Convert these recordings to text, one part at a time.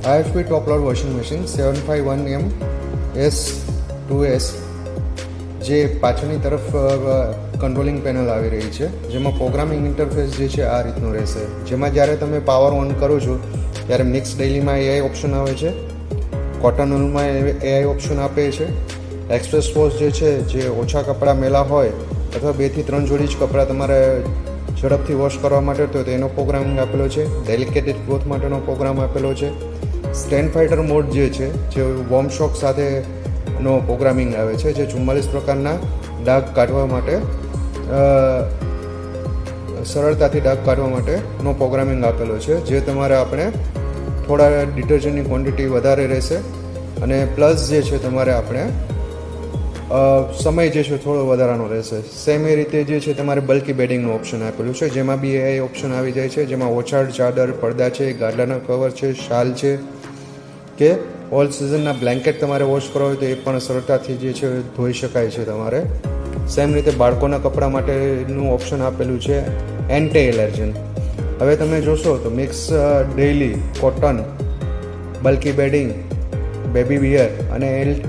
IFB top load washing machine 751M S2S જે પાછળની તરફ કંટ્રોલિંગ પેનલ આવી રહી છે, જેમાં પ્રોગ્રામિંગ ઇન્ટરફેસ જે છે આ રીતનું રહેશે. જેમાં જ્યારે તમે પાવર ઓન કરો છો ત્યારે મિક્સ ડેઇલીમાં AI ઓપ્શન આવે છે, કોટન વૂલમાં AI ઓપ્શન આપે છે, એક્સપ્રેસ વોશ જે છે જે ઓછા કપડાં મેલા હોય અથવા 2 થી 3 જોડી જ કપડાં તમારે ઝડપથી વોશ કરવા માટે તો તેનો પ્રોગ્રામિંગ આપેલો છે, ડેલિકેટેડ ક્લોથ માટેનો પ્રોગ્રામ આપેલો છે, સ્ટેન્ડ ફાઇટર મોડ જે છે જે વોર્મ શોક સાથેનો પ્રોગ્રામિંગ આવે છે, જે 44 પ્રકારના ડાઘ કાઢવા માટે સરળતાથી ડાઘ કાઢવા માટેનો પ્રોગ્રામિંગ આપેલો છે, જે તમારે આપણે થોડા ડિટર્જન્ટની ક્વોન્ટિટી વધારે રહેશે અને પ્લસ જે છે તમારે આપણે સમય જે છે થોડો વધારાનો રહેશે. સેમ એ રીતે જે છે તમારે બલ્કી બેડિંગનું ઓપ્શન આપેલું છે, જેમાં બી AI ઓપ્શન આવી જાય છે, જેમાં ઓછાડ, ચાદર, પડદા છે, ગાદલાના કવર છે, શાલ છે કે ઓલ સિઝનના બ્લેન્કેટ તમારે વોશ કરવા હોય તો એ પણ સરળતાથી જે છે ધોઈ શકાય છે તમારે. સેમ રીતે બાળકોના કપડાં માટેનું ઓપ્શન આપેલું છે એન્ટી એલર્જન. હવે તમે જોશો તો mix daily, cotton, bulky bedding, baby wear and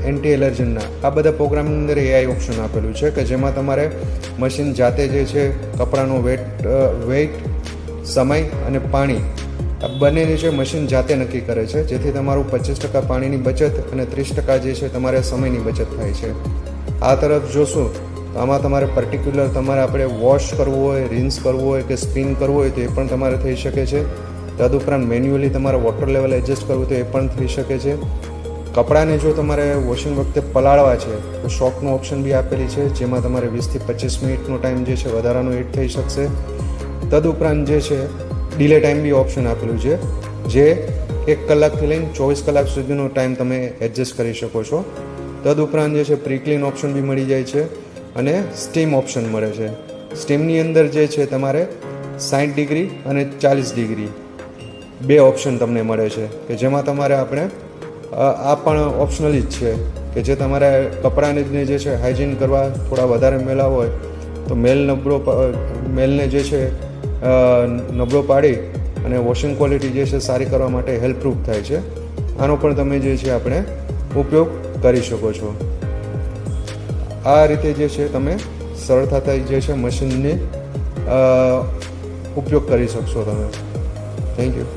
anti એલર્જનના આ બધા પ્રોગ્રામની અંદર AI ઓપ્શન આપેલું છે કે જેમાં તમારે મશીન જાતે જે છે કપડાનો વેઇટ, સમય અને પાણી આ બંનેની જે મશીન જાતે નક્કી કરે છે, જેથી તમારું 25% પાણીની બચત અને 30% જે છે તમારે સમયની બચત થાય છે. આ તરફ જોશું તો આમાં તમારે પર્ટિક્યુલર તમારે આપણે વોશ કરવું હોય, રિન્સ કરવું હોય કે સ્પિન કરવું હોય તો એ પણ તમારે થઈ શકે છે. તદુપરાંત મેન્યુઅલી તમારે વોટર લેવલ એડજસ્ટ કરવું તો એ પણ થઈ શકે છે. કપડાને જો તમારે વોશિંગ વખતે પલાળવા છે તો શોકનું ઓપ્શન બી આપેલી છે, જેમાં તમારે 20 થી 25 મિનિટનો ટાઈમ જે છે વધારાનો એડ થઈ શકશે. તદુપરાંત જે છે ડીલે ટાઈમ બી ઓપ્શન આપેલું છે, જે 1 કલાકથી લઈને 24 કલાક સુધીનો ટાઈમ તમે એડજસ્ટ કરી શકો છો. તદુપરાંત જે છે પ્રી ક્લીન ઓપ્શન બી મળી જાય છે અને સ્ટીમ ઓપ્શન મળે છે. સ્ટીમની અંદર જે છે તમારે 60 ડિગ્રી અને 40 ડિગ્રી બે ઓપ્શન તમને મળે છે, કે જેમાં તમારે આપણે આ પણ ઓપ્શનલ જ છે કે જે તમારે કપડાને જે છે હાઇજીન કરવા થોડા વધારે મેલા હોય તો મેલને જે છે નબળો પાડી અને વોશિંગ ક્વોલિટી જે છે સારી કરવા માટે હેલ્પપ્રૂફ થાય છે. આનો પણ તમે જે છે આપણે ઉપયોગ કરી શકો છો. આ રીતે જે છે તમે સરળતાથી જે છે મશીનને ઉપયોગ કરી શકશો તમે. Thank you.